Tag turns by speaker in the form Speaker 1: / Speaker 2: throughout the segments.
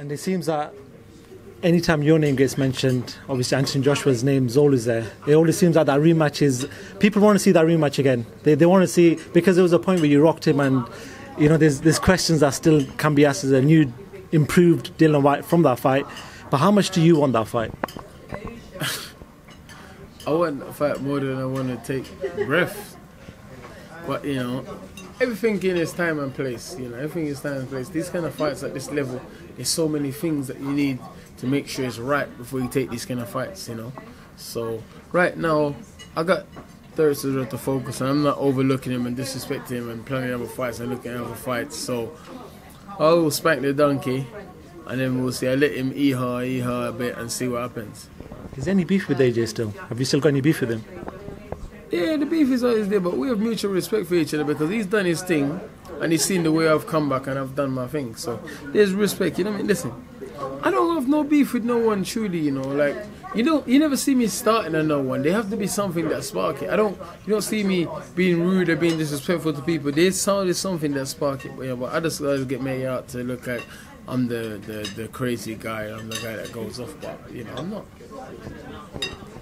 Speaker 1: And it seems that anytime your name gets mentioned, obviously Anthony Joshua's name is always there. It always seems like that rematch is... People want to see that rematch again. They want to see... Because there was a point where you rocked him and, you know, there's questions that still can be asked as a new, improved Dillian Whyte from that fight. But how much do you want that fight?
Speaker 2: I want a fight more than I want to take breath. But, you know, everything in its time and place, you know, everything is time and place. These kind of fights at this level, there's so many things that you need to make sure it's right before you take these kind of fights, you know. So, right now, I got Dereck Chisora to focus and I'm not overlooking him and disrespecting him and planning other fights and looking at other fights. So, I'll spank the donkey and then we'll see. I let him eat her a bit and see what happens.
Speaker 1: Is there any beef with AJ still? Have you still got any beef with him?
Speaker 2: Yeah, the beef is always there, but we have mutual respect for each other because he's done his thing and he's seen the way I've come back and I've done my thing. So there's respect, you know what I mean? Listen, I don't have no beef with no one truly, you know, like you never see me starting at no one. There have to be something that spark it. You don't see me being rude or being disrespectful to people. There's something that spark it, but I just get made out to look like I'm the crazy guy, I'm the guy that goes off, but you know, I'm not.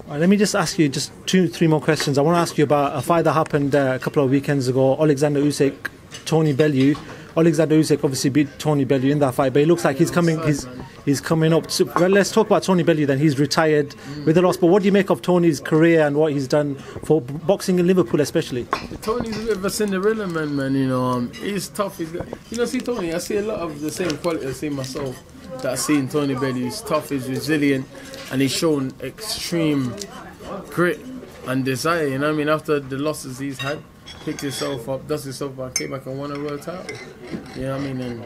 Speaker 1: Let me just ask you just 2-3 more questions. I want to ask you about a fight that happened a couple of weekends ago. Alexander Usyk, Tony Bellew. Alexander Usyk obviously beat Tony Bellew in that fight, but it looks like he's coming up. Well, let's talk about Tony Bellew then. He's retired with a loss. But what do you make of Tony's career and what he's done for boxing in Liverpool, especially?
Speaker 2: Tony's a bit of a Cinderella man. You know, he's tough. See Tony. I see a lot of the same quality I see myself that I see in Tony Bellew. He's tough, he's resilient, and he's shown extreme grit and desire. You know what I mean? After the losses he's had, picked himself up, dusted himself up, came back and won a world title. You know what I mean? And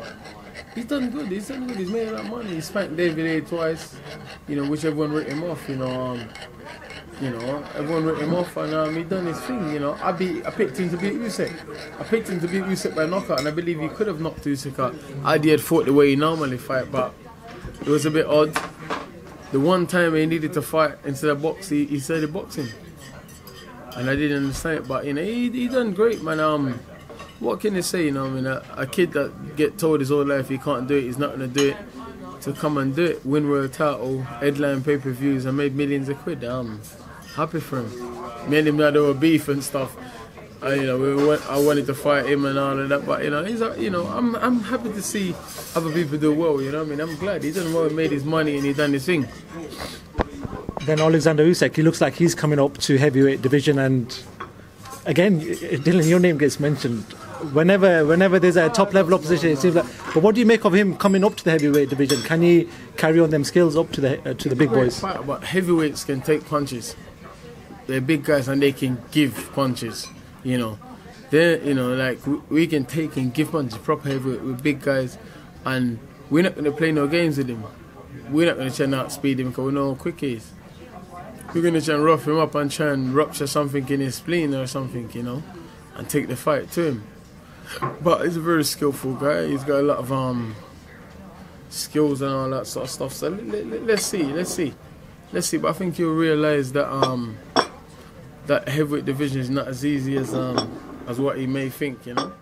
Speaker 2: he's done good. He's made a lot of money. He spanked David A twice. You know, which everyone wrote him off. You know, everyone wrote him off, and he done his thing. You know, I picked him to beat Usyk. I picked him to beat Usyk by knockout, and I believe he could have knocked Usyk out. I had fought the way he normally fight, but it was a bit odd. The one time he needed to fight instead of box, he started boxing, and I didn't understand it. But you know, he done great, man. What can they say? You know, I mean, a kid that get told his whole life he can't do it, he's not gonna do it, to come and do it, win world title, headline pay-per-views, and made millions of quid. Happy for him. Me and him had our beef and stuff. I wanted to fight him and all of that, but I'm happy to see other people do well. You know what I mean? I'm glad he done well, made his money, and he done his thing.
Speaker 1: Then Alexander Usyk, he looks like he's coming up to heavyweight division, and again, Dylan, your name gets mentioned. Whenever there's a top level opposition, it seems like. But what do you make of him coming up to the heavyweight division? Can he carry on them skills up to the big boys?
Speaker 2: But heavyweights can take punches. They're big guys and they can give punches. You know, we can take and give punches. Proper heavyweight with big guys, and we're not going to play no games with him. We're not going to try and outspeed him because we know how quick he is. We're going to try and rough him up and try and rupture something in his spleen or something, you know, and take the fight to him. But he's a very skillful guy. He's got a lot of skills and all that sort of stuff. So let's see. But I think you'll realise that that heavyweight division is not as easy as what he may think, you know.